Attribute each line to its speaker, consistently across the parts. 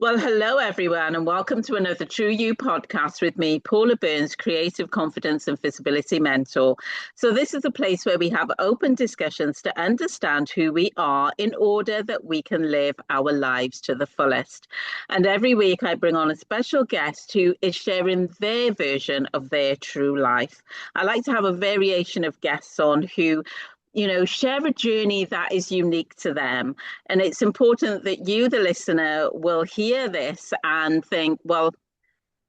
Speaker 1: Well, hello everyone, and welcome to another True You podcast with me, Paula Burns, creative confidence and visibility mentor. So, this is a place where we have open discussions to understand who we are in order that we can live our lives to the fullest. And every week, I bring on a special guest who is sharing their version of their true life. I like to have a variation of guests on who share a journey that is unique to them. And it's important that you, the listener, will hear this and think, well,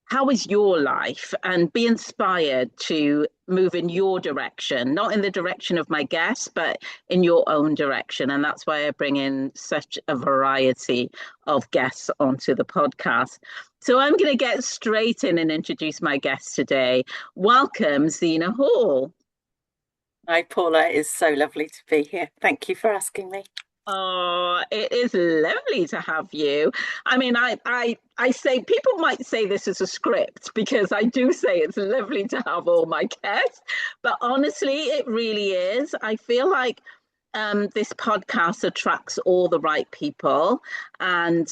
Speaker 1: how is your life? And be inspired to move in your direction, not in the direction of my guest, but in your own direction. And that's why I bring in such a variety of guests onto the podcast. So I'm going to get straight in and introduce my guest today. Welcome, Zena Hall.
Speaker 2: Hi, Paula. It's so lovely to be here. Thank you for asking me.
Speaker 1: Oh, it is lovely to have you. I mean, I say people might say this is a script because I do say it's lovely to have all my guests, but honestly, it really is. I feel like this podcast attracts all the right people, and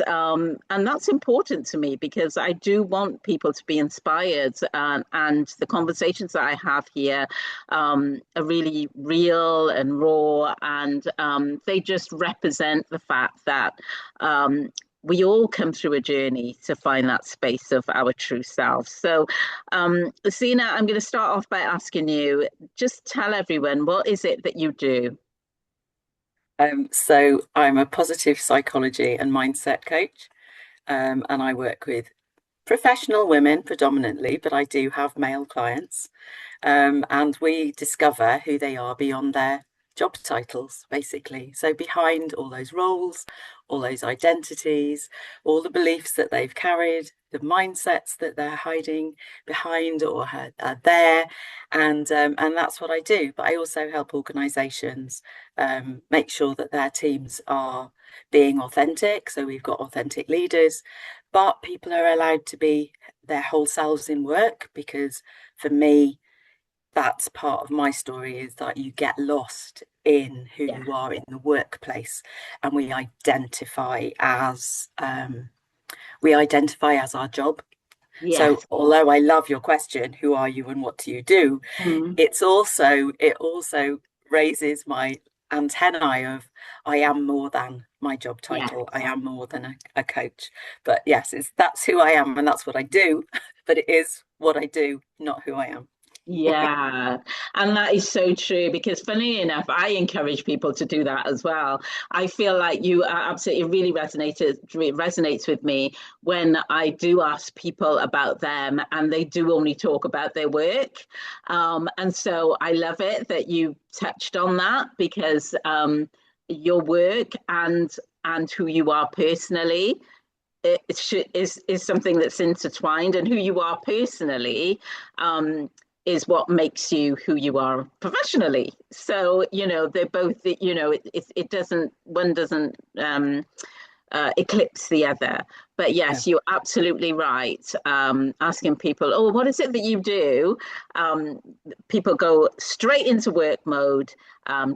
Speaker 1: that's important to me because I do want people to be inspired, and the conversations that I have here are really real and raw, and they just represent the fact that we all come through a journey to find that space of our true self. So, Zena, I'm going to start off by asking you, just tell everyone, what is it that you do?
Speaker 2: So I'm a positive psychology and mindset coach, and I work with professional women predominantly, but I do have male clients. And we discover who they are beyond their job titles, basically. So behind all those roles, all those identities, all the beliefs that they've carried, the mindsets that they're hiding behind or are there, and that's what I do. But I also help organisations make sure that their teams are being authentic. So we've got authentic leaders, but people are allowed to be their whole selves in work, because for me, that's part of my story, is that you get lost in who
Speaker 1: Yeah.
Speaker 2: you are in the workplace, and we identify as our job. So
Speaker 1: Yes.
Speaker 2: although I love your question, who are you and what do you do,
Speaker 1: Mm.
Speaker 2: it also raises my antennae of, I am more than my job
Speaker 1: Yeah.
Speaker 2: title, I am more than a coach. But yes, that's who I am and that's what I do, but it is what I do, not who I am.
Speaker 1: Yeah, and that is so true because funny enough, I encourage people to do that as well. I feel like you are absolutely really resonates with me when I do ask people about them and they do only talk about their work. And so I love it that you touched on that because your work and who you are personally is something that's intertwined, and who you are personally is what makes you who you are professionally. So they're both. It doesn't one doesn't eclipse the other. But
Speaker 2: Yeah.
Speaker 1: yes, you're absolutely right. Asking people, oh, what is it that you do? Um, People go straight into work mode,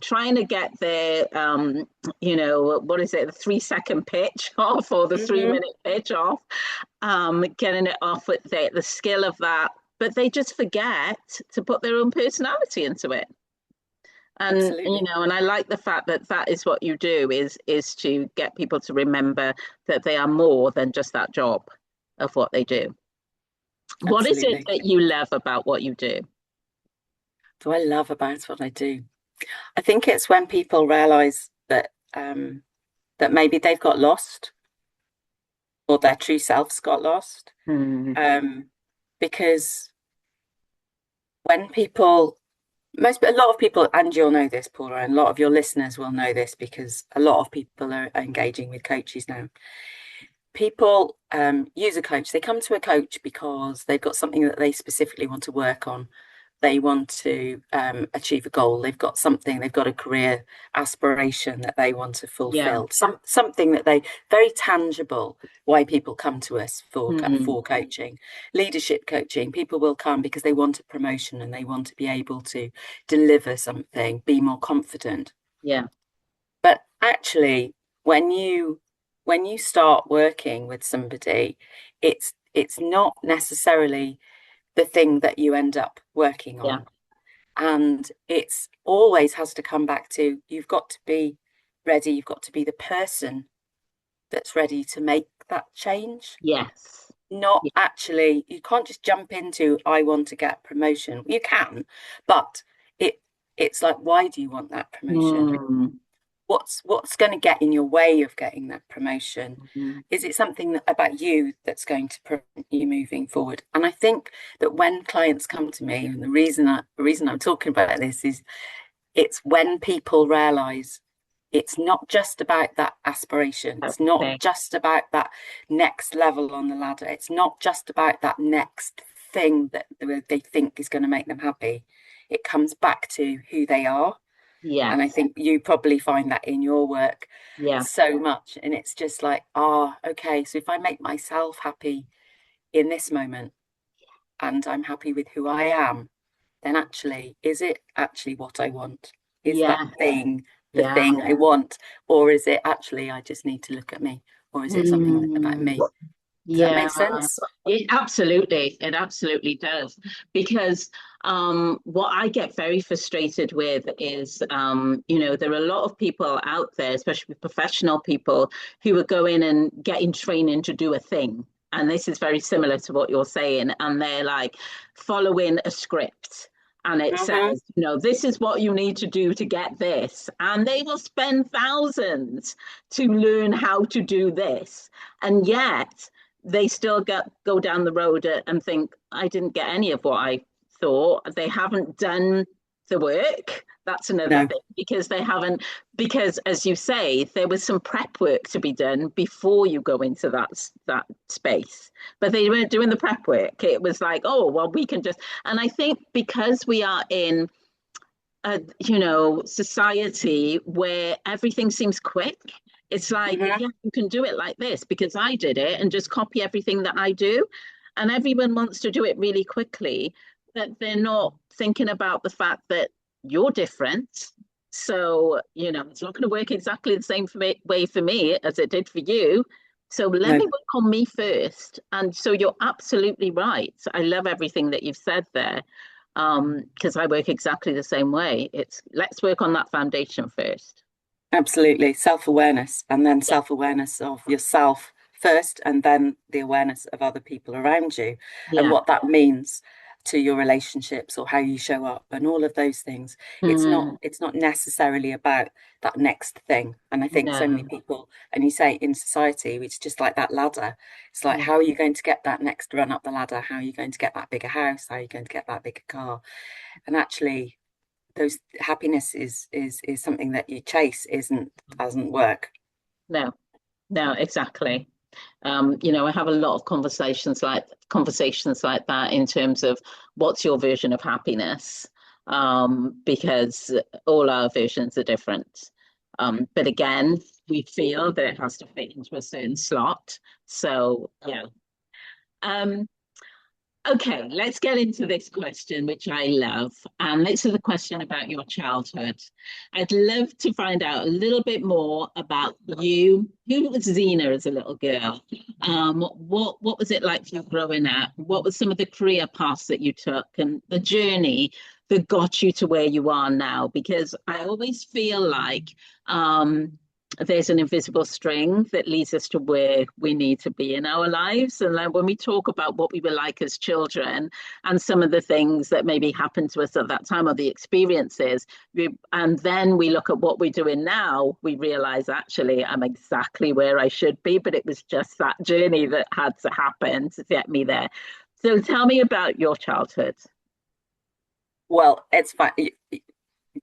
Speaker 1: trying to get their, what is it, the 3 second pitch off or the three
Speaker 2: Hmm.
Speaker 1: minute pitch off, getting it off with the skill of that. But they just forget to put their own personality into it. And
Speaker 2: Absolutely.
Speaker 1: and I like the fact that that is what you do is to get people to remember that they are more than just that job of what they do. What is it
Speaker 2: Absolutely.
Speaker 1: that you love about what you do?
Speaker 2: Do I love about what I do? I think it's when people realize that maybe they've got lost, or their true selves got lost.
Speaker 1: Hmm.
Speaker 2: Um, because when people a lot of people, and you'll know this, Paula, and a lot of your listeners will know this because a lot of people are engaging with coaches now. People use a coach. They come to a coach because they've got something that they specifically want to work on. They want to achieve a goal. They've got something. They've got a career aspiration that they want to
Speaker 1: Yeah.
Speaker 2: fulfill. Something that they very tangible. Why people come to us
Speaker 1: Hmm.
Speaker 2: for coaching, leadership coaching. People will come because they want a promotion and they want to be able to deliver something, be more confident.
Speaker 1: Yeah.
Speaker 2: But actually, when you when you start working with somebody, it's not necessarily the thing that you end up working
Speaker 1: Yeah.
Speaker 2: on. And it's always has to come back to, you've got to be ready, you've got to be the person that's ready to make that change.
Speaker 1: Yes.
Speaker 2: Not
Speaker 1: Yeah.
Speaker 2: actually, you can't just jump into, I want to get promotion. You can, but it's like, why do you want that promotion?
Speaker 1: Mm.
Speaker 2: What's going to get in your way of getting that promotion?
Speaker 1: Mm.
Speaker 2: Is it something about you that's going to prevent you moving forward? And I think that when clients come to me, and the reason I'm talking about this is, it's when people realize it's not just about that aspiration. It's not
Speaker 1: Okay.
Speaker 2: just about that next level on the ladder. It's not just about that next thing that they think is going to make them happy. It comes back to who they are. And I
Speaker 1: Yes.
Speaker 2: think you probably find that in your work
Speaker 1: Yeah.
Speaker 2: so much. And it's just like, okay, so if I make myself happy in this moment and I'm happy with who I am, then actually, is it actually what I want? Is that
Speaker 1: Yeah.
Speaker 2: thing the
Speaker 1: Yeah.
Speaker 2: thing I want? Or is it actually, I just need to look at me? Or is it something about
Speaker 1: Mm.
Speaker 2: me? Does that
Speaker 1: Yeah,
Speaker 2: make sense?
Speaker 1: it absolutely does. Because what I get very frustrated with is, there are a lot of people out there, especially professional people, who are going and getting training to do a thing. And this is very similar to what you're saying. And they're like following a script. And it
Speaker 2: Mm-hmm.
Speaker 1: says, this is what you need to do to get this. And they will spend thousands to learn how to do this. And yet, they still go down the road and think, I didn't get any of what I thought. They haven't done the work. That's another
Speaker 2: No,
Speaker 1: thing, because they haven't, because as you say, there was some prep work to be done before you go into that space. But they weren't doing the prep work. It was like, oh, well, we can just, and I think because we are in a society where everything seems quick. It's like,
Speaker 2: mm-hmm.
Speaker 1: yeah, you can do it like this because I did it and just copy everything that I do. And everyone wants to do it really quickly, but they're not thinking about the fact that you're different. So, it's not going to work exactly the same way for me as it did for you. So let
Speaker 2: No.
Speaker 1: me work on me first. And so you're absolutely right. I love everything that you've said there, because I work exactly the same way. It's let's work on that foundation first.
Speaker 2: Absolutely. Self-awareness, and then
Speaker 1: Yeah,
Speaker 2: self-awareness of yourself first, and then the awareness of other people around you and
Speaker 1: yeah.
Speaker 2: what that means to your relationships or how you show up and all of those things.
Speaker 1: Mm,
Speaker 2: It's not necessarily about that next thing. And I think so many
Speaker 1: no,
Speaker 2: people, and you say in society, it's just like that ladder. It's like,
Speaker 1: yeah,
Speaker 2: how are you going to get that next run up the ladder? How are you going to get that bigger house? How are you going to get that bigger car? And actually, those happiness is something that you chase, isn't doesn't work.
Speaker 1: no, no, exactly. I have a lot of conversations like that in terms of what's your version of happiness, because all our versions are different. But again, we feel that it has to fit into a certain slot. So yeah. Um, Okay, let's get into this question, which I love. And this is a question about your childhood. I'd love to find out a little bit more about you. Who was Zena as a little girl? What was it like for you growing up? What were some of the career paths that you took and the journey that got you to where you are now? Because I always feel like there's an invisible string that leads us to where we need to be in our lives. And then when we talk about what we were like as children and some of the things that maybe happened to us at that time or the experiences, and then we look at what we're doing now, we realize actually I'm exactly where I should be, but it was just that journey that had to happen to get me there. So tell me about your childhood.
Speaker 2: Well, it's fine.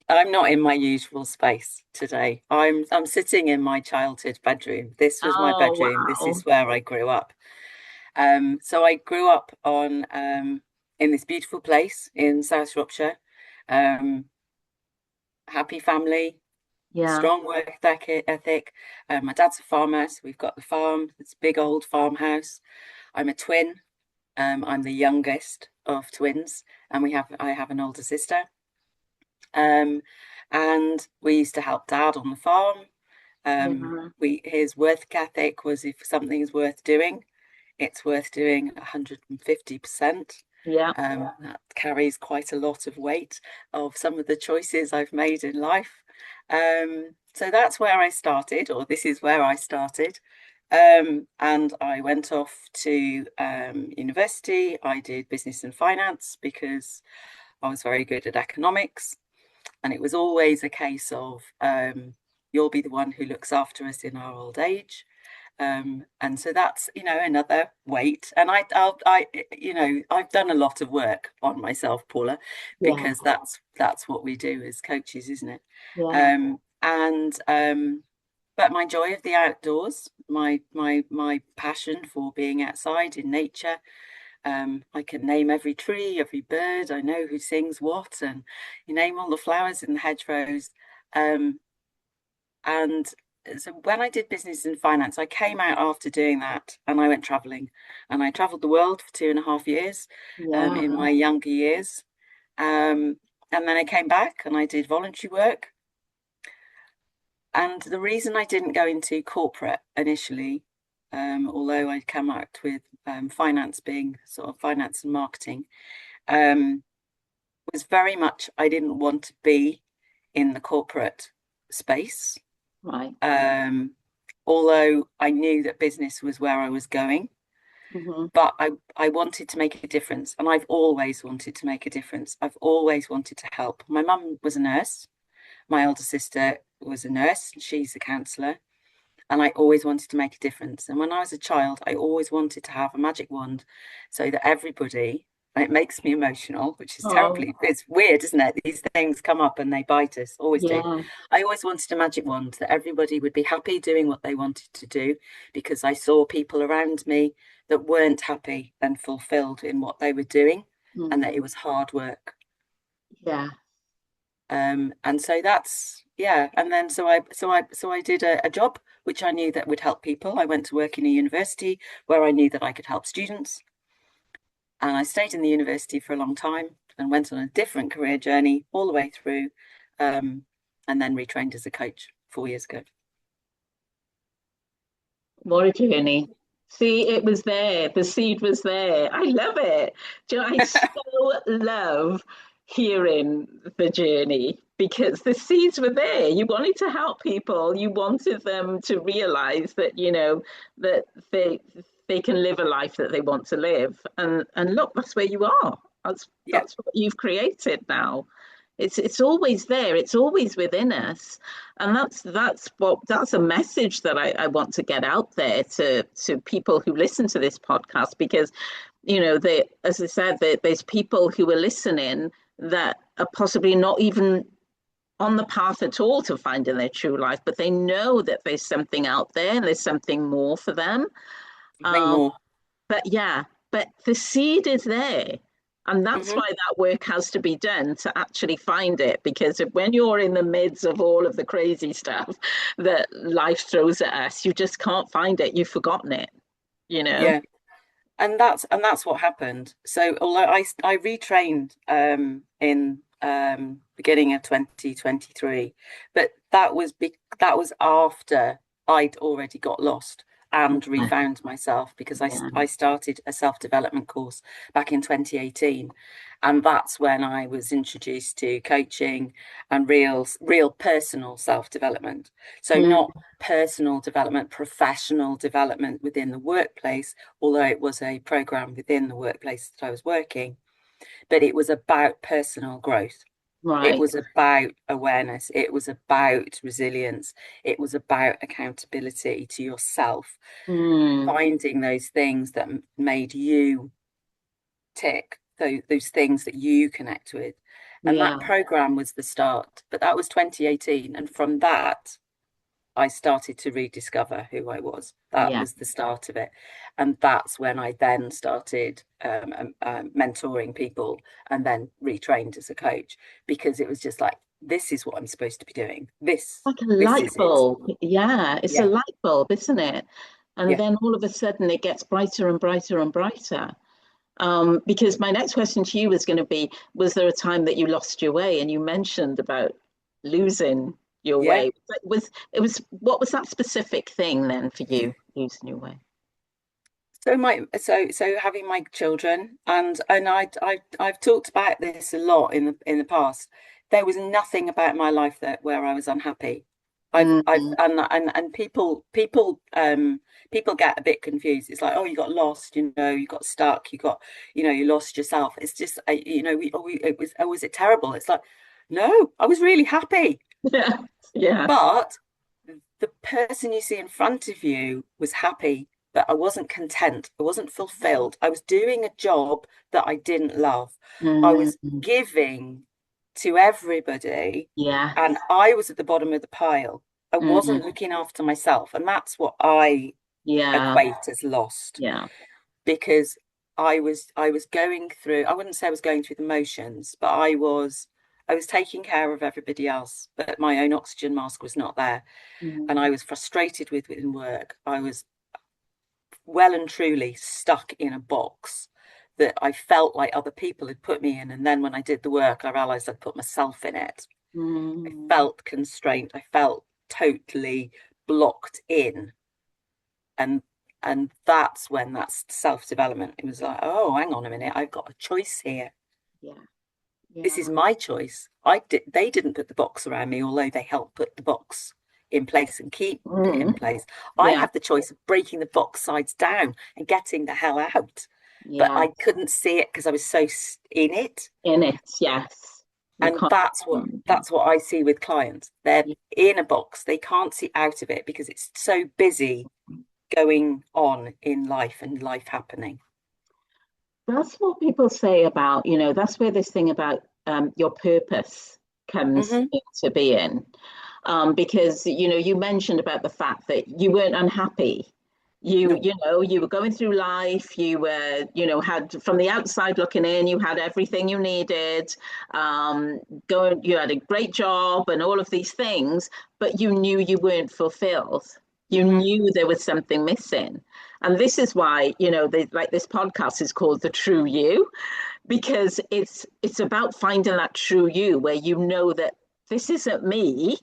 Speaker 2: I'm not in my usual space today. I'm sitting in my childhood bedroom. This was my
Speaker 1: Oh,
Speaker 2: bedroom. This
Speaker 1: wow.
Speaker 2: is where I grew up. So I grew up on in this beautiful place in South Shropshire. Um, Happy family,
Speaker 1: Yeah.
Speaker 2: strong work ethic. My dad's a farmer, so we've got the farm. It's a big old farmhouse. I'm a twin. I'm the youngest of twins, and I have an older sister. Um, and we used to help dad on the farm. His work ethic was, if something is worth doing, it's worth doing 150%.
Speaker 1: Yeah.
Speaker 2: That carries quite a lot of weight of some of the choices I've made in life. So that's where I started, or this is where I started. And I went off to university. I did business and finance because I was very good at economics. And it was always a case of you'll be the one who looks after us in our old age. And so that's, another weight. And I've done a lot of work on myself, Paula,
Speaker 1: Yeah.
Speaker 2: because that's what we do as coaches, isn't it?
Speaker 1: Yeah.
Speaker 2: But my joy of the outdoors, my passion for being outside in nature, I can name every tree, every bird. I know who sings what, and you name all the flowers in the hedgerows. And so when I did business and finance, I came out after doing that and I went traveling, and I traveled the world for 2.5 years in my younger years. And then I came back and I did voluntary work. And the reason I didn't go into corporate initially, although I'd come out with finance being sort of finance and marketing, was very much I didn't want to be in the corporate space.
Speaker 1: Right.
Speaker 2: Although I knew that business was where I was going, but I wanted to make a difference, and I've always wanted to make a difference. I've always wanted to help. My mum was a nurse. My older sister was a nurse. She's a counsellor. And I always wanted to make a difference. And when I was a child, I always wanted to have a magic wand so that everybody, and it makes me emotional, which is terribly, it's weird, isn't it? These things come up and they bite us, always do. I always wanted a magic wand that everybody would be happy doing what they wanted to do, because I saw people around me that weren't happy and fulfilled in what they were doing, and that it was hard work.
Speaker 1: Yeah.
Speaker 2: And so that's, and then so I did a job which I knew that would help people. I went to work in a university where I knew that I could help students, and I stayed in the university for a long time and went on a different career journey all the way through, and then retrained as a coach 4 years ago.
Speaker 1: What a journey. See, it was there. The seed was there. I love it. I so love hearing the journey, because the seeds were there. You wanted to help people. You wanted them to realize that, that they can live a life that they want to live. And look, that's where you are. That's what you've created now. It's always there. It's always within us, and that's a message that I want to get out there to people who listen to this podcast, because as I said, there's people who are listening that are possibly not even on the path at all to finding their true life, but they know that there's something out there and there's something more for them.
Speaker 2: More.
Speaker 1: But the seed is there. And that's why that work has to be done, to actually find it. Because when you're in the midst of all of the crazy stuff that life throws at us, you just can't find it. You've forgotten it,
Speaker 2: Yeah. And that's what happened. So although I retrained in beginning of 2023, but that was after I'd already got lost and refound myself, because I started a self-development course back in 2018, and that's when I was introduced to coaching and real personal self-development. So not personal development, professional development within the workplace, although it was a program within the workplace that I was working, but it was about personal growth. Right. It was about awareness. It was about resilience. It was about accountability to yourself, finding those things that made you tick, those things that you connect with. And that program was the start. But that was 2018. And from that, I started to rediscover who I was. That was the start of it. And that's when I then started mentoring people and then retrained as a coach, because it was just like, this is what I'm supposed to be doing. This
Speaker 1: like a light bulb. It's a light bulb, isn't it? And then all of a sudden it gets brighter and brighter and brighter. Because my next question to you was going to be, was there a time that you lost your way? And you mentioned about losing your
Speaker 2: Yeah.
Speaker 1: way. It was what was that specific thing then for you using your way?
Speaker 2: So having my children, and I've talked about this a lot in the past. There was nothing about my life that where I was unhappy. I've
Speaker 1: Mm,
Speaker 2: and people get a bit confused. It's like, oh, you got lost, you got stuck, you lost yourself. It's just was it terrible? It's like, no, I was really happy.
Speaker 1: yeah, yeah.
Speaker 2: But the person you see in front of you was happy, but I wasn't content. I wasn't fulfilled. I was doing a job that I didn't love. I was
Speaker 1: Mm,
Speaker 2: giving to everybody, and
Speaker 1: yes.
Speaker 2: I was at the bottom of the pile. I wasn't
Speaker 1: Mm,
Speaker 2: looking after myself, and that's what I
Speaker 1: yeah,
Speaker 2: equate as lost,
Speaker 1: yeah.
Speaker 2: because I was going through, I wouldn't say I was going through the motions, but I was taking care of everybody else, but my own oxygen mask was not there. And
Speaker 1: Mm,
Speaker 2: I was frustrated within work. I was well and truly stuck in a box that I felt like other people had put me in. And then when I did the work, I realized I'd put myself in it. I
Speaker 1: mm,
Speaker 2: felt constrained. I felt totally blocked in. And that's when that's self-development. It was like, oh, hang on a minute, I've got a choice here.
Speaker 1: yeah,
Speaker 2: This
Speaker 1: yeah.
Speaker 2: is my choice. They didn't put the box around me, although they helped put the box in place and keep it in
Speaker 1: Mm,
Speaker 2: place. I
Speaker 1: yeah,
Speaker 2: have the choice of breaking the box sides down and getting the hell out. But
Speaker 1: yeah.
Speaker 2: I couldn't see it because I was so in it.
Speaker 1: In it, yes. You
Speaker 2: And
Speaker 1: can't.
Speaker 2: that's what
Speaker 1: Mm,
Speaker 2: that's what I see with clients. They're
Speaker 1: yeah.
Speaker 2: in a box. They can't see out of it because it's so busy going on in life and life happening.
Speaker 1: That's what people say about, that's where this thing about your purpose comes
Speaker 2: Hmm.
Speaker 1: into being. Because, you mentioned about the fact that you weren't unhappy.
Speaker 2: No.
Speaker 1: You were going through life, you were, had from the outside looking in, you had everything you needed, you had a great job and all of these things, but you knew you weren't fulfilled. You
Speaker 2: Hmm.
Speaker 1: knew there was something missing. And this is why, like this podcast is called The True You, because it's about finding that true you where you know that this isn't me,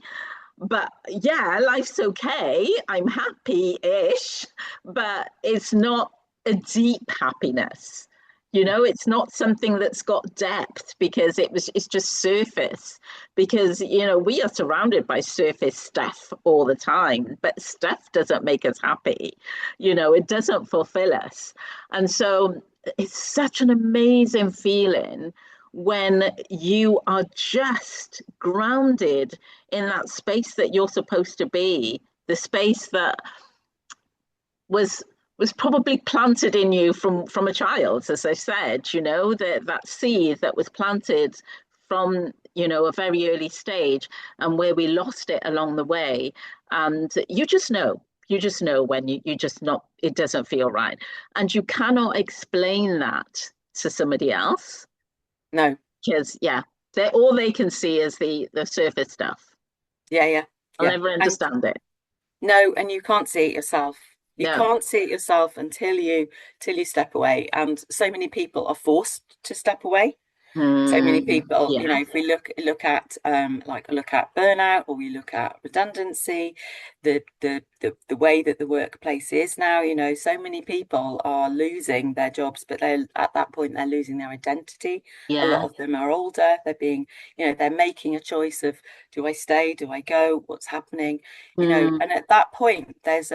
Speaker 1: but yeah, life's okay. I'm happy-ish, but it's not a deep happiness. It's not something that's got depth because it's just surface. Because, we are surrounded by surface stuff all the time, but stuff doesn't make us happy. It doesn't fulfill us. And so it's such an amazing feeling when you are just grounded in that space that you're supposed to be, the space that was was probably planted in you from a child, as I said, that seed that was planted from a very early stage, and where we lost it along the way. And you just know when you just not it doesn't feel right, and you cannot explain that to somebody else,
Speaker 2: No.
Speaker 1: because yeah, they all they can see is the surface stuff.
Speaker 2: Yeah, yeah,
Speaker 1: I'll
Speaker 2: yeah.
Speaker 1: never
Speaker 2: And
Speaker 1: understand it.
Speaker 2: no, and you can't see it yourself. You
Speaker 1: No.
Speaker 2: can't see it yourself until you step away. And so many people are forced to step away. So many people,
Speaker 1: Yeah.
Speaker 2: if we look at burnout, or we look at redundancy, the way that the workplace is now, so many people are losing their jobs, but they're at that point they're losing their identity. A lot
Speaker 1: Yeah.
Speaker 2: of them are older. They're making a choice of, do I stay, do I go, what's happening,
Speaker 1: Mm,
Speaker 2: and at that point there's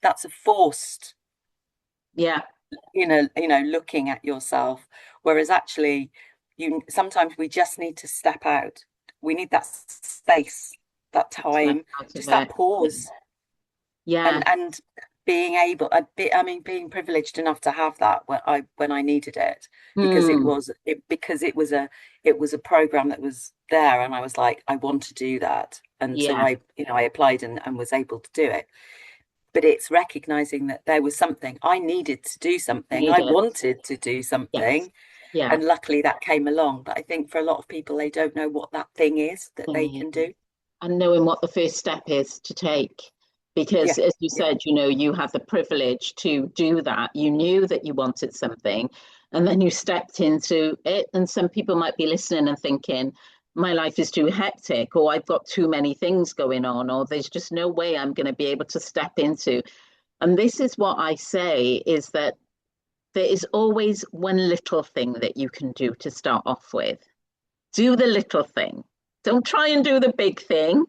Speaker 2: that's a forced,
Speaker 1: yeah.
Speaker 2: looking at yourself, whereas actually you sometimes we just need to step out. We need that space, that
Speaker 1: Step
Speaker 2: time,
Speaker 1: out of
Speaker 2: just that
Speaker 1: it.
Speaker 2: pause.
Speaker 1: Yeah.
Speaker 2: And being able, being privileged enough to have that when I needed it, because
Speaker 1: Mm,
Speaker 2: it was a program that was there, and I was like, I want to do that, and so
Speaker 1: yeah.
Speaker 2: I applied and was able to do it. But it's recognizing that there was something I needed to do, something
Speaker 1: Need
Speaker 2: I
Speaker 1: it.
Speaker 2: wanted to do,
Speaker 1: Yes.
Speaker 2: something,
Speaker 1: Yeah.
Speaker 2: and luckily that came along. But I think for a lot of people, they don't know what that thing is that they
Speaker 1: Thing
Speaker 2: can
Speaker 1: is.
Speaker 2: do.
Speaker 1: And knowing what the first step is to take. Because
Speaker 2: Yeah,
Speaker 1: as you
Speaker 2: yeah,
Speaker 1: said, you have the privilege to do that. You knew that you wanted something, and then you stepped into it. And some people might be listening and thinking, my life is too hectic, or I've got too many things going on, or there's just no way I'm going to be able to step into. And this is what I say is that there is always one little thing that you can do to start off with. Do the little thing. Don't try and do the big thing.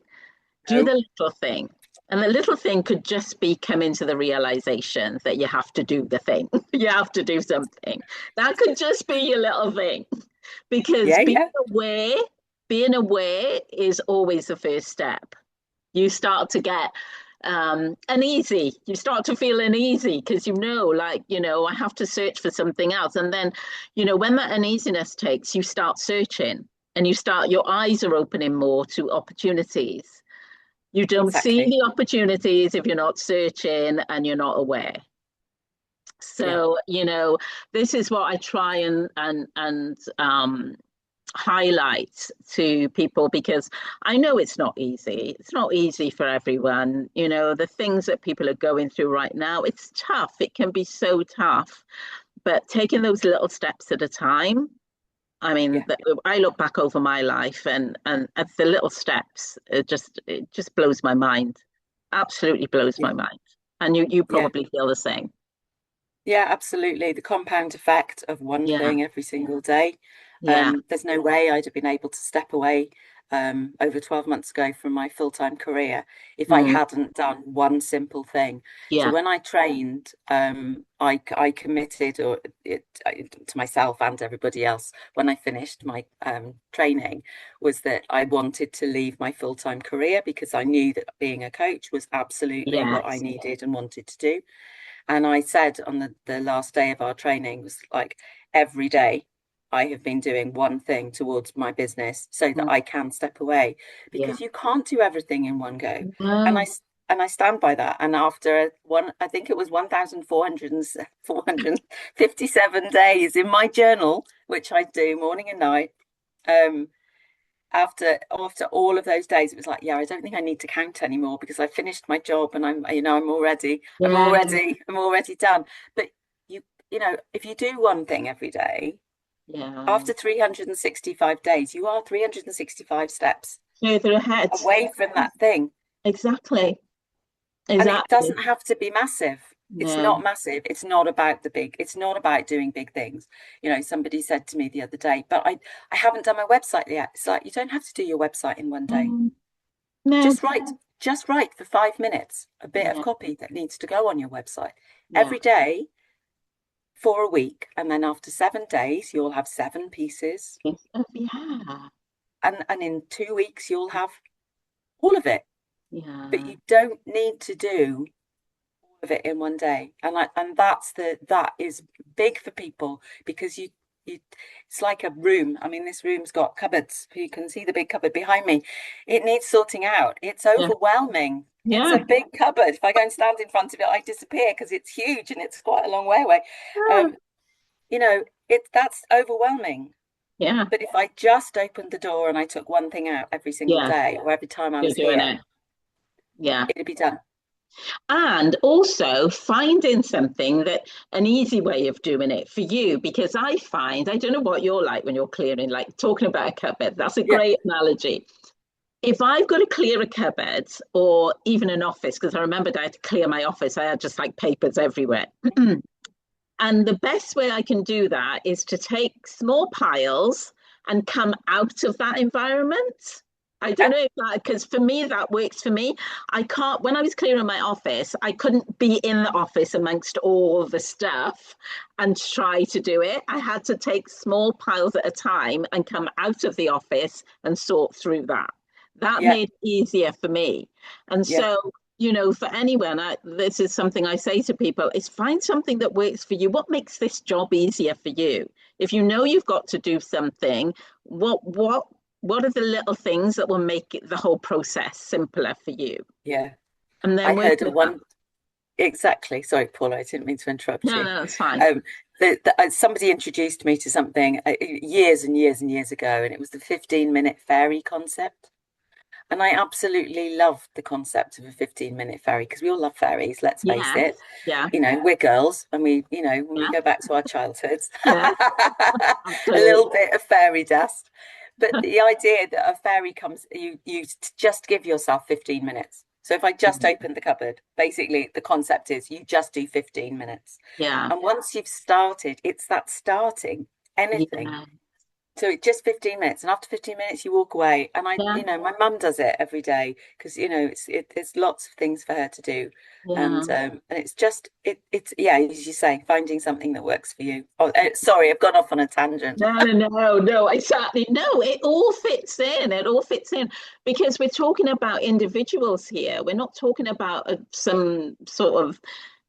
Speaker 1: Do
Speaker 2: No,
Speaker 1: the little thing. And the little thing could just be coming to the realization that you have to do the thing. You have to do something. That could just be your little thing. Because
Speaker 2: yeah, yeah,
Speaker 1: being aware is always the first step. You start to get uneasy. You start to feel uneasy because I have to search for something else. And then, when that uneasiness takes, you start searching and your eyes are opening more to opportunities. You don't see
Speaker 2: exactly.
Speaker 1: the opportunities if you're not searching and you're not aware.
Speaker 2: Yeah,
Speaker 1: So, this is what I try and highlight to people because I know it's not easy. It's not easy for everyone. The things that people are going through right now, it's tough. It can be so tough. But taking those little steps at a time, I mean,
Speaker 2: yeah,
Speaker 1: I look back over my life and at the little steps, it just blows my mind. Absolutely blows
Speaker 2: yeah,
Speaker 1: my mind. And you
Speaker 2: yeah.
Speaker 1: probably feel the same.
Speaker 2: Yeah, absolutely. The compound effect of one
Speaker 1: Yeah,
Speaker 2: thing every single day.
Speaker 1: yeah,
Speaker 2: There's no way I'd have been able to step away over 12 months ago from my full-time career if I
Speaker 1: mm,
Speaker 2: hadn't done one simple thing. So
Speaker 1: yeah,
Speaker 2: when I trained, I committed to myself and everybody else when I finished my training was that I wanted to leave my full-time career because I knew that being a coach was absolutely what I
Speaker 1: yes,
Speaker 2: needed and wanted to do. And I said on the last day of our training was like every day I have been doing one thing towards my business so that
Speaker 1: mm,
Speaker 2: I can step away
Speaker 1: yeah.
Speaker 2: because you can't do everything in one go. And
Speaker 1: No,
Speaker 2: I stand by that. And after one, I think it was 1,457 days in my journal, which I do morning and night. Um, after all of those days, it was like, yeah, I don't think I need to count anymore because I finished my job and
Speaker 1: yeah,
Speaker 2: I'm already done. But you, if you do one thing every day,
Speaker 1: yeah.
Speaker 2: after 365 days, you are 365 steps
Speaker 1: Further ahead.
Speaker 2: away from that thing.
Speaker 1: Exactly.
Speaker 2: And it
Speaker 1: Exactly.
Speaker 2: doesn't have to be massive. It's
Speaker 1: No.
Speaker 2: not massive. It's not about it's not about doing big things. Somebody said to me the other day, but I haven't done my website yet. It's like, you don't have to do your website in one day.
Speaker 1: Mm, no.
Speaker 2: Just write for 5 minutes a bit of
Speaker 1: Yeah.
Speaker 2: copy that needs to go on your website
Speaker 1: Yeah.
Speaker 2: every day for a week. And then after 7 days, you'll have 7 pieces.
Speaker 1: Yes. Oh, yeah.
Speaker 2: And in 2 weeks, you'll have all of it. But
Speaker 1: Yeah.
Speaker 2: you don't need to do all of it in one day. And that is big for people because it's like a room. I mean, this room's got cupboards. You can see the big cupboard behind me. It needs sorting out. It's
Speaker 1: Yeah.
Speaker 2: overwhelming. It's
Speaker 1: Yeah.
Speaker 2: a big cupboard. If I go and stand in front of it, I disappear because it's huge and it's quite a long way away.
Speaker 1: Yeah.
Speaker 2: Um, that's overwhelming.
Speaker 1: Yeah.
Speaker 2: But if I just opened the door and I took one thing out every single
Speaker 1: Yeah.
Speaker 2: day or every time I
Speaker 1: You're
Speaker 2: was
Speaker 1: doing
Speaker 2: here,
Speaker 1: it. Yeah.
Speaker 2: it'd be done.
Speaker 1: And also finding something that an easy way of doing it for you, because I don't know what you're like when you're clearing, like talking about a cupboard. That's a
Speaker 2: Yeah,
Speaker 1: great analogy. If I've got to clear a cupboard or even an office, because I remembered I had to clear my office, I had just like papers everywhere. And the best way I can do that is to take small piles and come out of that environment. I don't
Speaker 2: yeah,
Speaker 1: know if that, because for me, that works for me. I can't, when I was clearing my office, I couldn't be in the office amongst all the stuff and try to do it. I had to take small piles at a time and come out of the office and sort through that. That
Speaker 2: yeah,
Speaker 1: made it easier for me. And
Speaker 2: yeah,
Speaker 1: so for anyone, this is something I say to people, is find something that works for you. What makes this job easier for you? If you know you've got to do something, what are the little things that will make the whole process simpler for you?
Speaker 2: yeah.
Speaker 1: And
Speaker 2: I
Speaker 1: then work
Speaker 2: heard of
Speaker 1: with that.
Speaker 2: one. Exactly. Sorry, Paula, I didn't mean to interrupt
Speaker 1: No,
Speaker 2: you.
Speaker 1: no, that's fine.
Speaker 2: Um, somebody introduced me to something years and years and years ago, and it was the 15-minute fairy concept. And I absolutely loved the concept of a 15-minute fairy because we all love fairies, let's face
Speaker 1: Yes.
Speaker 2: it.
Speaker 1: Yeah.
Speaker 2: We're girls and when we
Speaker 1: Yeah.
Speaker 2: go back to our childhoods,
Speaker 1: Yeah.
Speaker 2: a little
Speaker 1: Absolutely.
Speaker 2: bit of fairy dust. But the idea that a fairy comes, you just give yourself 15 minutes. So if I just open the cupboard, basically the concept is you just do 15 minutes.
Speaker 1: Yeah.
Speaker 2: And once you've started, it's that starting anything.
Speaker 1: Yeah.
Speaker 2: So it's just 15 minutes, and after 15 minutes you walk away. And
Speaker 1: Yeah.
Speaker 2: my mum does it every day because there's lots of things for her to do,
Speaker 1: Yeah.
Speaker 2: and it's just it's yeah, as you say, finding something that works for you. Oh, sorry, I've gone off on a tangent.
Speaker 1: No, exactly. No, it all fits in. It all fits in because we're talking about individuals here. We're not talking about some sort of,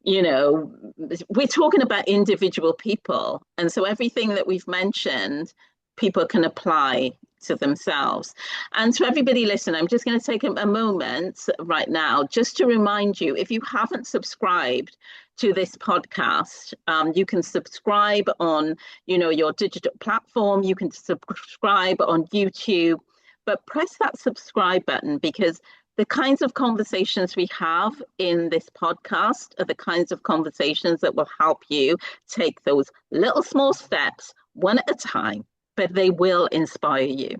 Speaker 1: we're talking about individual people. And so everything that we've mentioned, people can apply to themselves. And to everybody listening, I'm just going to take a moment right now just to remind you, if you haven't subscribed to this podcast, you can subscribe on, your digital platform. You can subscribe on YouTube, but press that subscribe button because the kinds of conversations we have in this podcast are the kinds of conversations that will help you take those little small steps one at a time, but they will inspire you.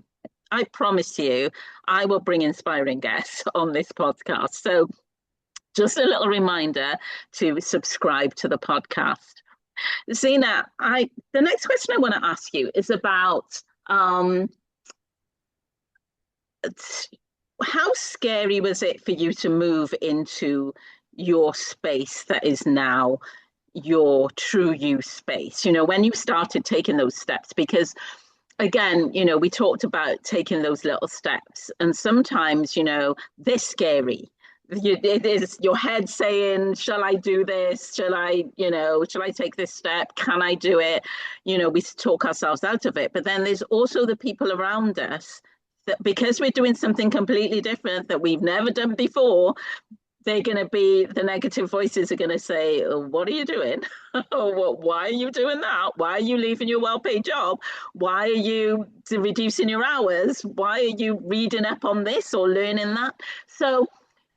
Speaker 1: I promise you, I will bring inspiring guests on this podcast. So just a little reminder to subscribe to the podcast. Zena, the next question I want to ask you is about how scary was it for you to move into your space that is now your true you space? When you started taking those steps, because again, we talked about taking those little steps, and sometimes, they're scary. It is your head saying, shall I do this? Shall I take this step? Can I do it? We talk ourselves out of it. But then there's also the people around us that, because we're doing something completely different that we've never done before, the negative voices are going to say, oh, what are you doing? Why are you doing that? Why are you leaving your well-paid job? Why are you reducing your hours? Why are you reading up on this or learning that? So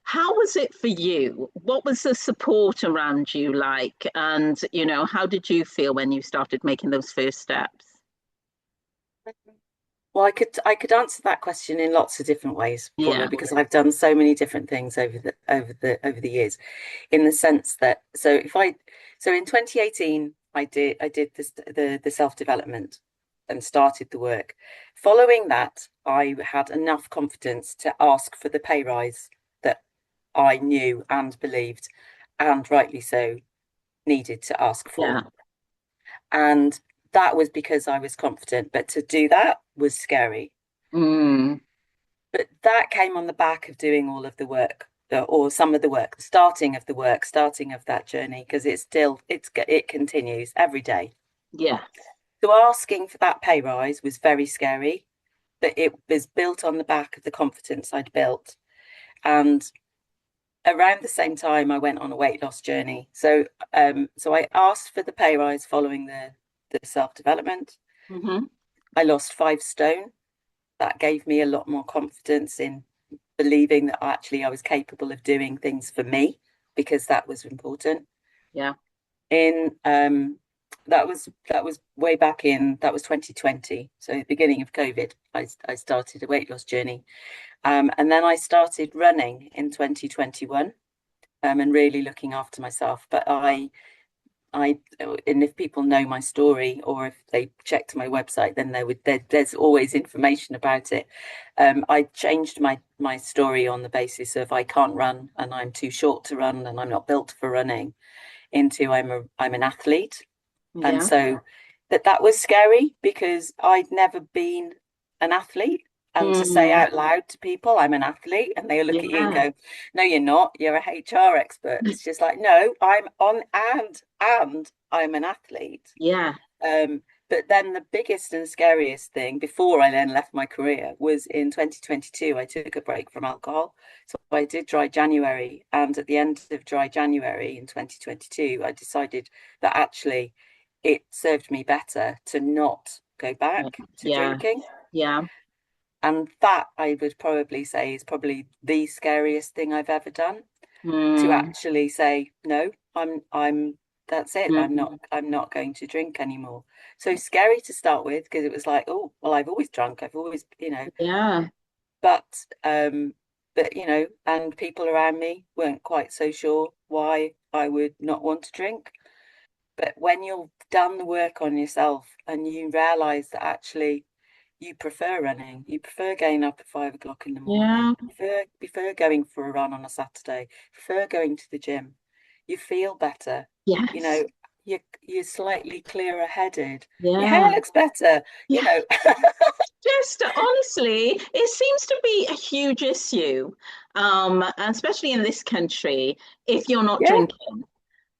Speaker 1: how was it for you? What was the support around you like? And, how did you feel when you started making those first steps?
Speaker 2: Well, I could answer that question in lots of different ways, Paula,
Speaker 1: Yeah.
Speaker 2: because I've done so many different things over the years. In the sense that, so in 2018 I did this the self-development and started the work. Following that, I had enough confidence to ask for the pay rise that I knew and believed, and rightly so, needed to ask for.
Speaker 1: Yeah.
Speaker 2: And that was because I was confident, but to do that was scary.
Speaker 1: Mm.
Speaker 2: But that came on the back of doing all of the work, or some of the work, starting of that journey, because it continues every day.
Speaker 1: Yeah.
Speaker 2: So asking for that pay rise was very scary, but it was built on the back of the confidence I'd built. And around the same time, I went on a weight loss journey. So I asked for the pay rise following the self-development.
Speaker 1: Mm-hmm.
Speaker 2: I lost 5 stone. That gave me a lot more confidence in believing that actually I was capable of doing things for me, because that was important.
Speaker 1: Yeah.
Speaker 2: That was way back that was 2020. So the beginning of COVID, I started a weight loss journey. And then I started running in 2021, and really looking after myself. But and if people know my story, or if they checked my website, then there's always information about it. I changed my story on the basis of I can't run, and I'm too short to run, and I'm not built for running, into I'm an athlete. And
Speaker 1: Yeah.
Speaker 2: so that was scary, because I'd never been an athlete. And to say out loud to people, I'm an athlete, and they look at you and go, no, you're not, you're a HR expert. It's just like, no, I'm on, and I'm an athlete.
Speaker 1: Yeah.
Speaker 2: But then the biggest and scariest thing, before I then left my career, was in 2022, I took a break from alcohol. So I did dry January. And at the end of dry January in 2022, I decided that actually it served me better to not go back to drinking.
Speaker 1: Yeah.
Speaker 2: And that, I would probably say, is probably the scariest thing I've ever done. To actually say, no, I'm that's it.
Speaker 1: Mm.
Speaker 2: I'm not going to drink anymore. So scary to start with, because it was like, oh, well, I've always drunk. I've always,
Speaker 1: Yeah.
Speaker 2: but and people around me weren't quite so sure why I would not want to drink. But when you've done the work on yourself and you realize that actually you prefer running, you prefer getting up at 5 o'clock in the morning,
Speaker 1: Yeah.
Speaker 2: prefer going for a run on a Saturday, prefer going to the gym, you feel better, you
Speaker 1: Yes.
Speaker 2: know, you're slightly clearer headed, your hair
Speaker 1: Yeah.
Speaker 2: looks better,
Speaker 1: Yeah. Just honestly, it seems to be a huge issue, especially in this country, if you're not
Speaker 2: yeah,
Speaker 1: drinking.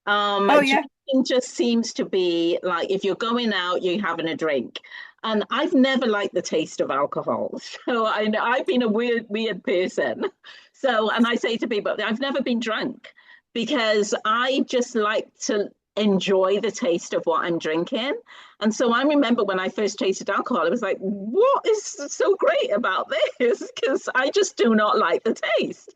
Speaker 2: oh yeah,
Speaker 1: Drinking just seems to be like if you're going out, you're having a drink. And I've never liked the taste of alcohol. So I've been a weird person. So, and I say to people, I've never been drunk because I just like to enjoy the taste of what I'm drinking. And so I remember when I first tasted alcohol, I was like, what is so great about this? Because I just do not like the taste.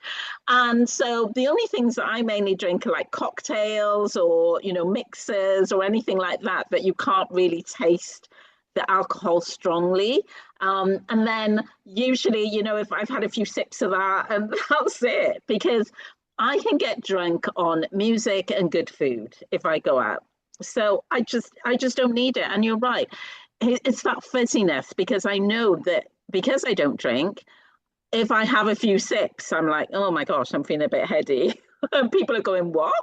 Speaker 1: And so the only things that I mainly drink are like cocktails or, mixers or anything like that, that you can't really taste the alcohol strongly. And then usually, if I've had a few sips of that, and that's it, because I can get drunk on music and good food if I go out. So I just don't need it. And you're right. It's that fuzziness because I know that because I don't drink, if I have a few sips, I'm like, oh my gosh, I'm feeling a bit heady. And people are going, what?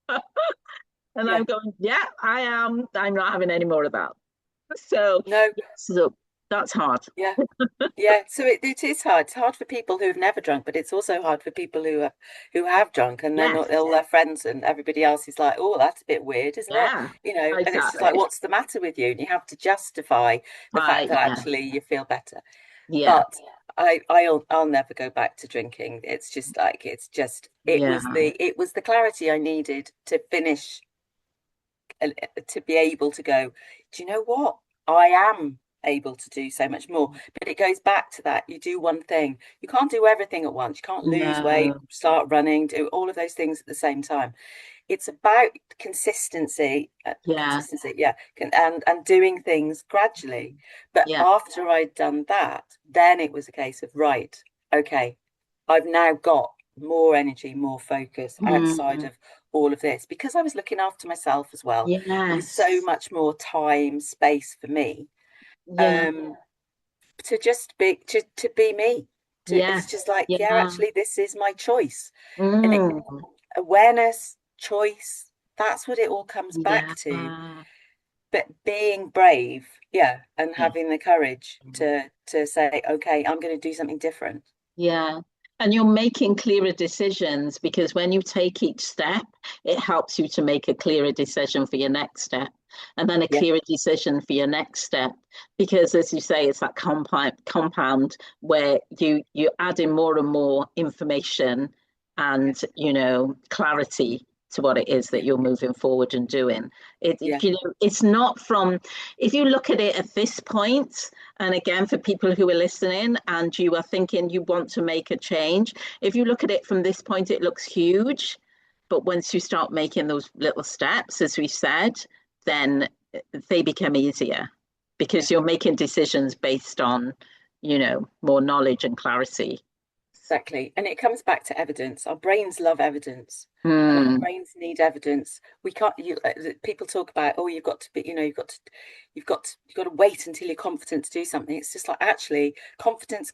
Speaker 1: And
Speaker 2: yeah,
Speaker 1: I'm going, yeah, I am. I'm not having any more of that. So,
Speaker 2: no,
Speaker 1: so that's hard.
Speaker 2: yeah. Yeah, so it is hard. It's hard for people who've never drunk, but it's also hard for people who have drunk, and then
Speaker 1: Yes.
Speaker 2: all their friends and everybody else is like, "Oh, that's a bit weird, isn't it?"
Speaker 1: Yeah,
Speaker 2: And it's just like,
Speaker 1: exactly.
Speaker 2: "What's the matter with you?" And you have to justify the fact
Speaker 1: Right.
Speaker 2: that
Speaker 1: Yeah.
Speaker 2: actually you feel better.
Speaker 1: Yeah.
Speaker 2: But I'll never go back to drinking. It's just like
Speaker 1: Yeah.
Speaker 2: it was the clarity I needed to finish to be able to go, do you know what? I am able to do so much more. But it goes back to that. You do one thing. You can't do everything at once. You can't lose weight,
Speaker 1: No.
Speaker 2: start running, do all of those things at the same time. It's about consistency,
Speaker 1: Yeah.
Speaker 2: yeah, and doing things gradually. But
Speaker 1: Yeah.
Speaker 2: after I'd done that, then it was a case of, right, okay, I've now got more energy, more focus outside
Speaker 1: Mm.
Speaker 2: of all of this because I was looking after myself as well. There was so
Speaker 1: Yes.
Speaker 2: much more time, space for me,
Speaker 1: Yeah.
Speaker 2: um, to just to be me. It's
Speaker 1: Yes.
Speaker 2: just like, yeah,
Speaker 1: Yeah.
Speaker 2: actually, this is my choice, and
Speaker 1: Mm.
Speaker 2: awareness, choice. That's what it all comes back
Speaker 1: Yeah.
Speaker 2: to. But being brave, yeah, and
Speaker 1: Yeah.
Speaker 2: having the courage to say, okay, I'm going to do something different.
Speaker 1: Yeah. And you're making clearer decisions because when you take each step, it helps you to make a clearer decision for your next step. And then a
Speaker 2: Yeah,
Speaker 1: clearer decision for your next step. Because as you say, it's that compound where you add in more and more information
Speaker 2: yeah,
Speaker 1: and clarity to what it is that
Speaker 2: yeah,
Speaker 1: you're moving forward and doing.
Speaker 2: yeah,
Speaker 1: It's not from if you look at it at this point, and again, for people who are listening and you are thinking you want to make a change, if you look at it from this point, it looks huge. But once you start making those little steps, as we said, then they become easier
Speaker 2: yeah.
Speaker 1: because you're making decisions based on, more knowledge and clarity.
Speaker 2: Exactly. And it comes back to evidence. Our brains love evidence. Our
Speaker 1: Mm,
Speaker 2: brains need evidence. We can't people talk about, oh, you've got to be, you've got to wait until you're confident to do something. It's just like actually confidence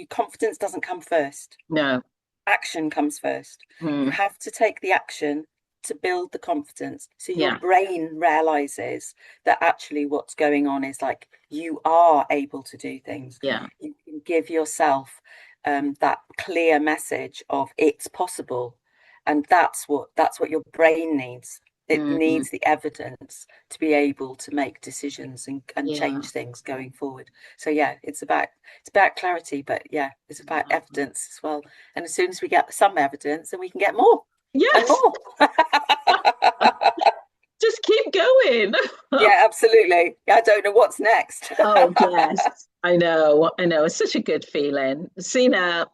Speaker 2: confidence doesn't come first.
Speaker 1: no.
Speaker 2: Action comes first. You
Speaker 1: Mm,
Speaker 2: have to take the action to build the confidence. So your
Speaker 1: yeah.
Speaker 2: brain realizes that actually what's going on is like you are able to do things.
Speaker 1: Yeah.
Speaker 2: You can give yourself that clear message of it's possible. And that's what your brain needs. It
Speaker 1: Mm,
Speaker 2: needs the evidence to be able to make decisions and
Speaker 1: yeah.
Speaker 2: change things going forward. So yeah, it's about clarity, but yeah, it's about
Speaker 1: Yeah.
Speaker 2: evidence as well. And as soon as we get some evidence, then we can get more and
Speaker 1: Yes.
Speaker 2: more.
Speaker 1: Just keep going.
Speaker 2: Yeah, absolutely. I don't know what's next.
Speaker 1: Oh, yes. I know. I know. It's such a good feeling. Sina,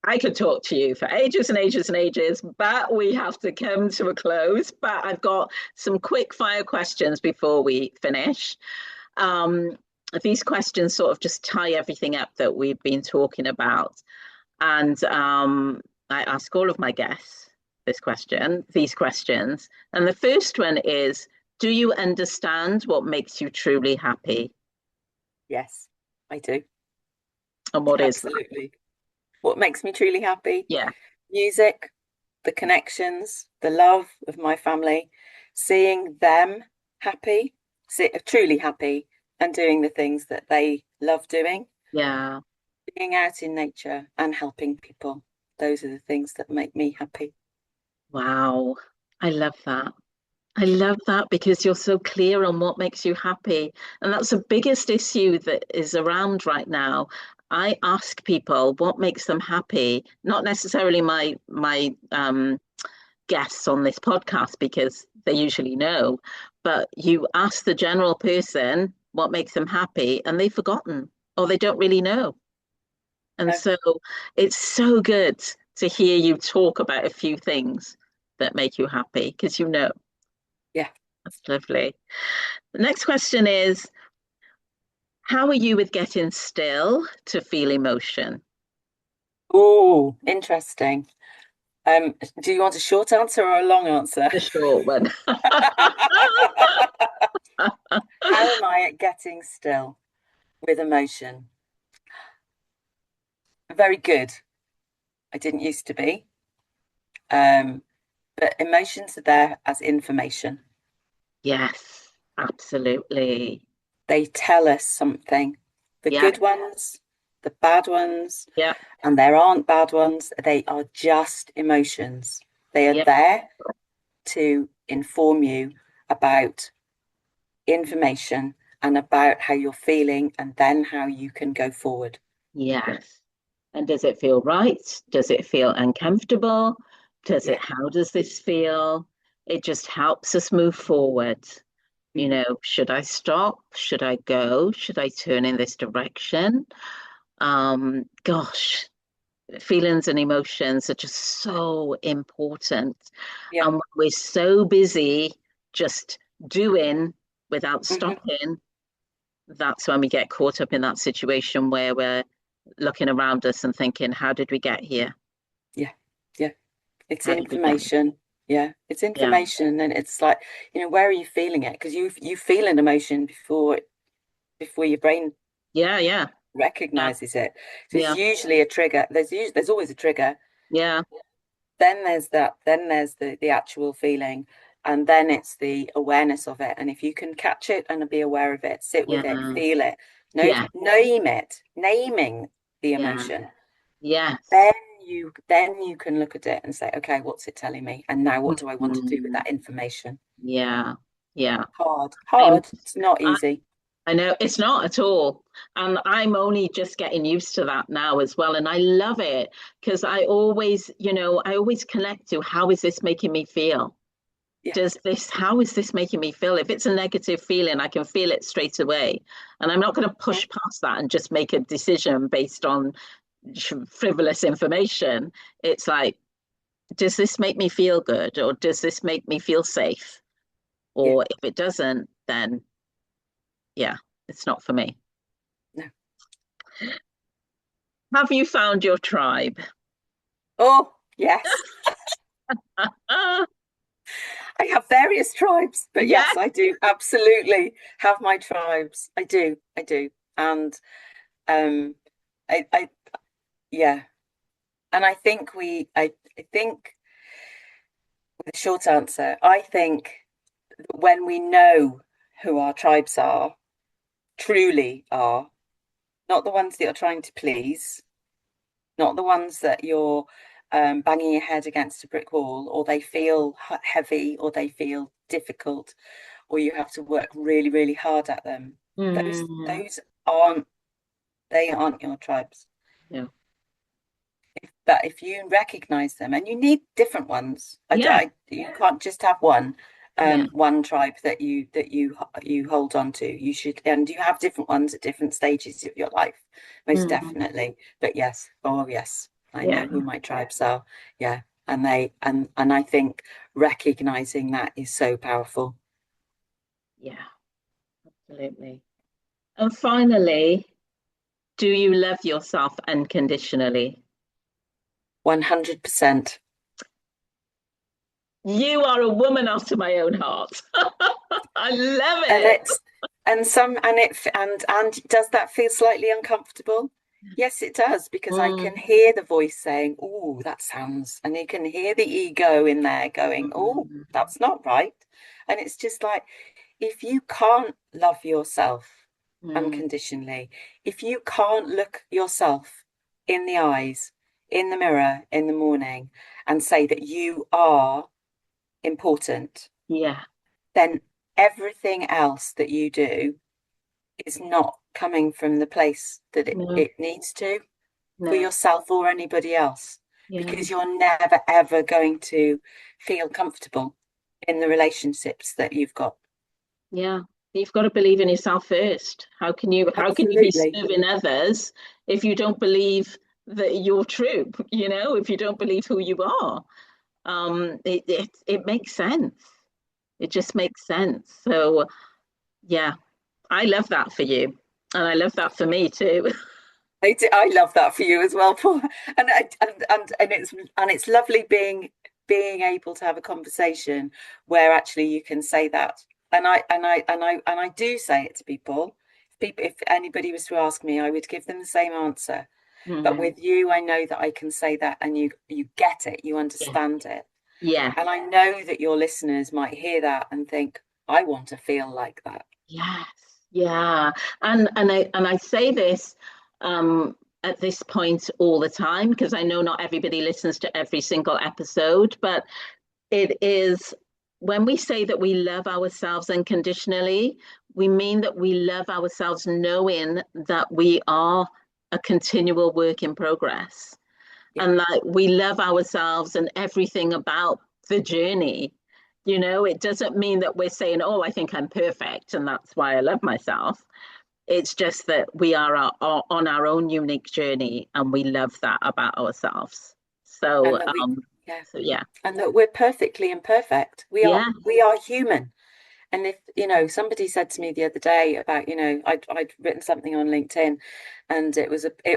Speaker 1: I could talk to you for ages and ages and ages, but we have to come to a close. But I've got some quick fire questions before we finish. Um, these questions sort of just tie everything up that we've been talking about. And I ask all of my guests these questions. And the first one is, do you understand what makes you truly happy?
Speaker 2: Yes, I do.
Speaker 1: And what is that?
Speaker 2: Absolutely. What makes me truly happy?
Speaker 1: Yeah.
Speaker 2: Music, the connections, the love of my family, seeing them happy, truly happy, and doing the things that they love doing,
Speaker 1: Yeah.
Speaker 2: being out in nature and helping people. Those are the things that make me happy.
Speaker 1: Wow. I love that. I love that because you're so clear on what makes you happy. And that's the biggest issue that is around right now. I ask people what makes them happy, not necessarily my guests on this podcast because they usually know, but you ask the general person what makes them happy and they've forgotten or they don't really know. And
Speaker 2: No,
Speaker 1: so it's so good to hear you talk about a few things that make you happy because you know.
Speaker 2: yeah.
Speaker 1: That's lovely. The next question is, how are you with getting still to feel emotion?
Speaker 2: Oh, interesting. Do you want a short answer or a long answer?
Speaker 1: The short one.
Speaker 2: How am I at getting still with emotion? Very good. I didn't used to be. But emotions are there as information.
Speaker 1: Yes, absolutely.
Speaker 2: They tell us something. The
Speaker 1: Yeah,
Speaker 2: good ones, the bad ones,
Speaker 1: yeah,
Speaker 2: and there aren't bad ones. They are just emotions. They are
Speaker 1: yeah,
Speaker 2: there to inform you about information and about how you're feeling and then how you can go forward.
Speaker 1: yes. And does it feel right? Does it feel uncomfortable?
Speaker 2: Yeah.
Speaker 1: How does this feel? It just helps us move forward. You
Speaker 2: Mm-hmm.
Speaker 1: know, should I stop? Should I go? Should I turn in this direction? Gosh, feelings and emotions are just so important.
Speaker 2: Yeah.
Speaker 1: And when we're so busy just doing without
Speaker 2: Mm-hmm.
Speaker 1: stopping, that's when we get caught up in that situation where we're looking around us and thinking, how did we get here?
Speaker 2: Yeah. Yeah. It's
Speaker 1: How did we get here?
Speaker 2: information. Yeah. It's
Speaker 1: Yeah.
Speaker 2: information. And it's like, where are you feeling it? Because you feel an emotion before your brain
Speaker 1: Yeah, yeah, yeah,
Speaker 2: recognizes it. So
Speaker 1: yeah,
Speaker 2: there's usually a trigger. There's always a trigger.
Speaker 1: yeah,
Speaker 2: Then there's that. Then there's the actual feeling, and then it's the awareness of it. And if you can catch it and be aware of it, sit with it,
Speaker 1: yeah,
Speaker 2: feel it,
Speaker 1: yeah,
Speaker 2: name it, naming the
Speaker 1: yeah,
Speaker 2: emotion.
Speaker 1: yes.
Speaker 2: Then you can look at it and say, okay, what's it telling me? And now what do I want to do with
Speaker 1: Mm,
Speaker 2: that information?
Speaker 1: yeah, yeah. I'm,
Speaker 2: Hard. It's not
Speaker 1: I,
Speaker 2: easy.
Speaker 1: I know it's not at all. And I'm only just getting used to that now as well. And I love it because I always connect to how is this making me feel?
Speaker 2: Yeah.
Speaker 1: How is this making me feel? If it's a negative feeling, I can feel it straight away. And I'm not going to
Speaker 2: Mhm.
Speaker 1: push past that and just make a decision based on frivolous information. It's like, does this make me feel good? Or does this make me feel safe?
Speaker 2: Yeah.
Speaker 1: Or if it doesn't, then yeah, it's not for me.
Speaker 2: No.
Speaker 1: Have you found your tribe?
Speaker 2: Oh, yes. I have various tribes, but
Speaker 1: Yeah,
Speaker 2: yes, I do absolutely have my tribes. I do. And um I yeah. And I think the short answer, I think when we know who our tribes are, truly are, not the ones that you're trying to please, not the ones that you're banging your head against a brick wall, or they feel heavy, or they feel difficult, or you have to work really, really hard at them. Those
Speaker 1: mm,
Speaker 2: those aren't they aren't your tribes.
Speaker 1: yeah,
Speaker 2: But if you recognize them, and you need different ones,
Speaker 1: yeah,
Speaker 2: you can't just have
Speaker 1: yeah,
Speaker 2: one tribe that you hold on to. You should, and you have different ones at different stages of your life, most
Speaker 1: mm,
Speaker 2: definitely. But yes, oh yes, I
Speaker 1: Yeah.
Speaker 2: know who my tribes are. Yeah. And I think recognizing that is so powerful.
Speaker 1: Yeah, absolutely. And finally, do you love yourself unconditionally?
Speaker 2: 100%.
Speaker 1: You are a woman after my own heart. I love
Speaker 2: And
Speaker 1: it.
Speaker 2: and does that feel slightly uncomfortable? Yes, it does, because I can
Speaker 1: Mm,
Speaker 2: hear the voice saying, "Oh, that sounds," and you can hear the ego in there going, "Oh,
Speaker 1: mm,
Speaker 2: that's not right." And it's just like, if you can't love yourself
Speaker 1: mm.
Speaker 2: unconditionally, if you can't look yourself in the eyes, in the mirror in the morning and say that you are important,
Speaker 1: Yeah,
Speaker 2: then everything else that you do is not coming from the place that
Speaker 1: no,
Speaker 2: it needs to for
Speaker 1: no,
Speaker 2: yourself or anybody else,
Speaker 1: yeah,
Speaker 2: because you're never ever going to feel comfortable in the relationships that you've got.
Speaker 1: yeah. You've got to believe in yourself first. How can you be
Speaker 2: Absolutely.
Speaker 1: serving others if you don't believe that you're true? If you don't believe who you are, it makes sense. It just makes sense. So yeah, I love that for you, and I love that for me too.
Speaker 2: I love that for you as well, Paul. And it's lovely being able to have a conversation where actually you can say that. And I do say it to people. If anybody was to ask me, I would give them the same answer. But
Speaker 1: Mm,
Speaker 2: with you, I know that I can say that, and you get it, you
Speaker 1: yeah,
Speaker 2: understand it.
Speaker 1: yeah,
Speaker 2: And I know that your listeners might hear that and think, I want to feel like that.
Speaker 1: yes, yeah. And I say this um, at this point all the time because I know not everybody listens to every single episode, but it is when we say that we love ourselves unconditionally, we mean that we love ourselves knowing that we are a continual work in progress.
Speaker 2: Yeah.
Speaker 1: And like we love ourselves and everything about the journey. It doesn't mean that we're saying, oh, I think I'm perfect and that's why I love myself. It's just that we are on our own unique journey and we love that about ourselves. So,
Speaker 2: And that yeah,
Speaker 1: so yeah,
Speaker 2: and that we're perfectly imperfect. We are,
Speaker 1: yeah.
Speaker 2: we are human. And if, somebody said to me the other day about, I'd written something on LinkedIn, and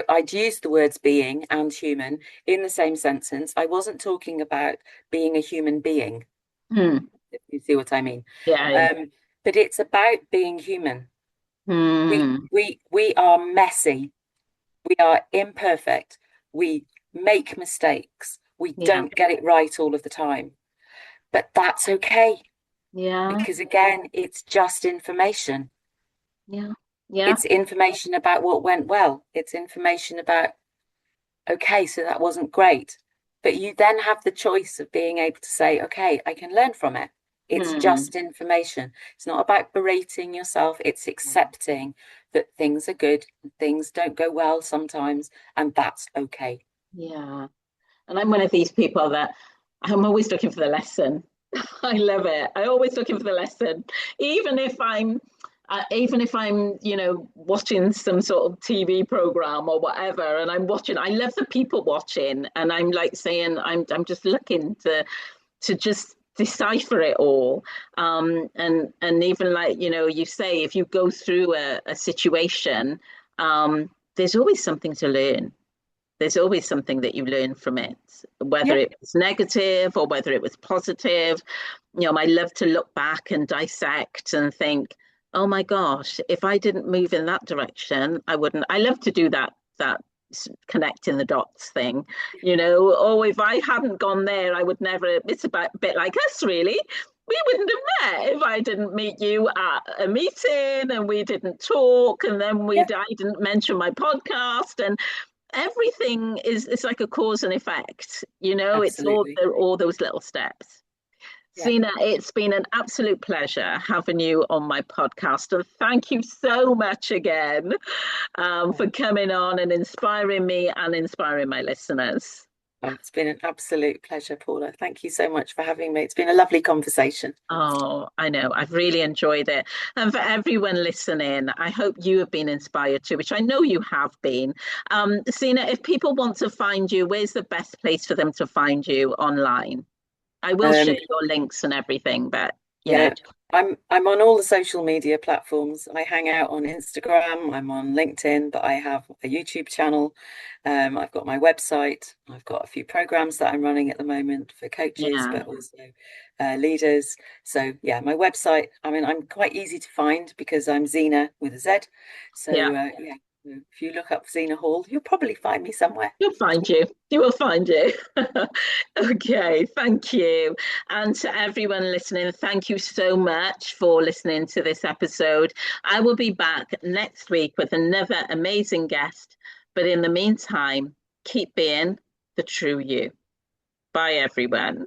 Speaker 2: I'd used the words being and human in the same sentence. I wasn't talking about being a human being,
Speaker 1: Hmm.
Speaker 2: if you see what I mean.
Speaker 1: Yeah, yeah.
Speaker 2: But it's about being human. We
Speaker 1: Hmm.
Speaker 2: we are messy. We are imperfect. We make mistakes. We
Speaker 1: Yeah,
Speaker 2: don't get it right all of the time. But that's okay,
Speaker 1: yeah,
Speaker 2: because again, it's just information.
Speaker 1: yeah, yeah.
Speaker 2: It's information about what went well. It's information about, okay, so that wasn't great. But you then have the choice of being able to say, okay, I can learn from it. It's
Speaker 1: Hmm.
Speaker 2: just information. It's not about berating yourself. It's accepting that things are good, things don't go well sometimes, and that's okay.
Speaker 1: Yeah. And I'm one of these people that I'm always looking for the lesson. I love it. I always looking for the lesson, even if I'm watching some sort of TV program or whatever, and I'm watching. I love the people watching, and I'm like saying, I'm just looking to just decipher it all. And even like you say, if you go through a situation, there's always something to learn. There's always something that you learn from it, whether
Speaker 2: Yeah.
Speaker 1: it was negative or whether it was positive. I love to look back and dissect and think, oh my gosh, if I didn't move in that direction, I wouldn't. I love to do that connecting the dots thing, oh, if I hadn't gone there, I would never. It's about a bit like us, really. We wouldn't have met if I didn't meet you at a meeting and we didn't talk, and then
Speaker 2: Yeah.
Speaker 1: I didn't mention my podcast, and everything is it's like a cause and effect. It's all
Speaker 2: Absolutely.
Speaker 1: all those little steps.
Speaker 2: Yeah.
Speaker 1: Zena, it's been an absolute pleasure having you on my podcast, and thank you so much again for coming on and inspiring me and inspiring my listeners.
Speaker 2: Oh, it's been an absolute pleasure, Paula. Thank you so much for having me. It's been a lovely conversation.
Speaker 1: Oh, I know. I've really enjoyed it. And for everyone listening, I hope you have been inspired too, which I know you have been. Zena, if people want to find you, where's the best place for them to find you online? I will share
Speaker 2: Um,
Speaker 1: your links and everything, but you know,
Speaker 2: Yeah, I'm on all the social media platforms. I hang out on Instagram, I'm on LinkedIn, but I have a YouTube channel. I've got my website. I've got a few programs that I'm running at the moment for coaches,
Speaker 1: yeah,
Speaker 2: but also leaders. So yeah, my website. I mean, I'm quite easy to find because I'm Zena with a Z. So
Speaker 1: yeah.
Speaker 2: yeah, if you look up Zena Hall, you'll probably find me somewhere.
Speaker 1: You'll find you. You will find you. Okay, thank you. And to everyone listening, thank you so much for listening to this episode. I will be back next week with another amazing guest. But in the meantime, keep being the true you. Bye, everyone.